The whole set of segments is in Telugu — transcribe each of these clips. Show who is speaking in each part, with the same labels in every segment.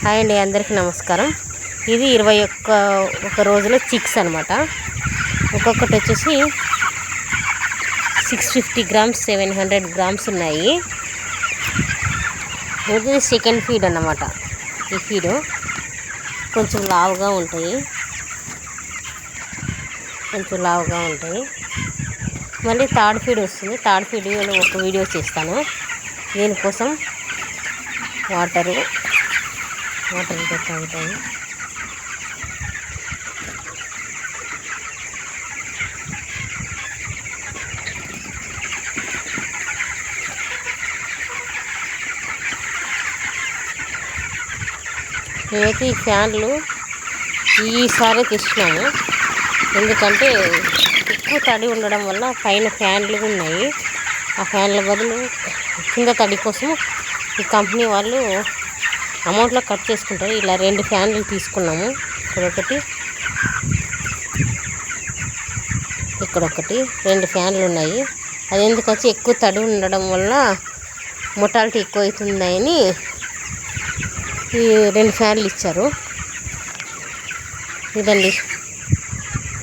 Speaker 1: హాయ్ అండి, అందరికీ నమస్కారం. ఇది 21 రోజుల చిక్స్ అనమాట. ఒక్కొక్కటి వచ్చేసి 650 గ్రామ్స్ 700 గ్రామ్స్ ఉన్నాయి. ఇది సెకండ్ ఫీడ్ అన్నమాట. ఈ ఫీడు కొంచెం లావుగా ఉంటాయి, మళ్ళీ థర్డ్ ఫీడ్ వస్తుంది. థర్డ్ ఫీడ్ ఒక వీడియో చేస్తాను. దీనికోసం వాటర్ తాగుతాయి. మేమైతే ఈ ఫ్యాన్లు ఈసారి తెచ్చినాము, ఎందుకంటే ఎక్కువ తడి ఉండడం వల్ల పైన ఫ్యాన్లు ఉన్నాయి. ఆ ఫ్యాన్ల బదులు కింద తడి కోసం ఈ కంపెనీ వాళ్ళు అమౌంట్లో కట్ చేసుకుంటారు. ఇలా 2 ఫ్యాన్లు తీసుకున్నాము. ఇక్కడొకటి 2 ఫ్యాన్లు ఉన్నాయి. అది ఎందుకొచ్చి ఎక్కువ తడి ఉండడం వల్ల మొటాలిటీ ఎక్కువ అవుతుందని ఈ 2 ఫ్యాన్లు ఇచ్చారు. ఇదండి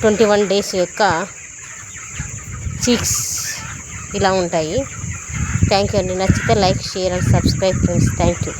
Speaker 1: 21 డేస్ యొక్క చీక్స్ ఇలా ఉంటాయి. థ్యాంక్ యూ అండి. నచ్చితే like, share and subscribe friends. Thank you.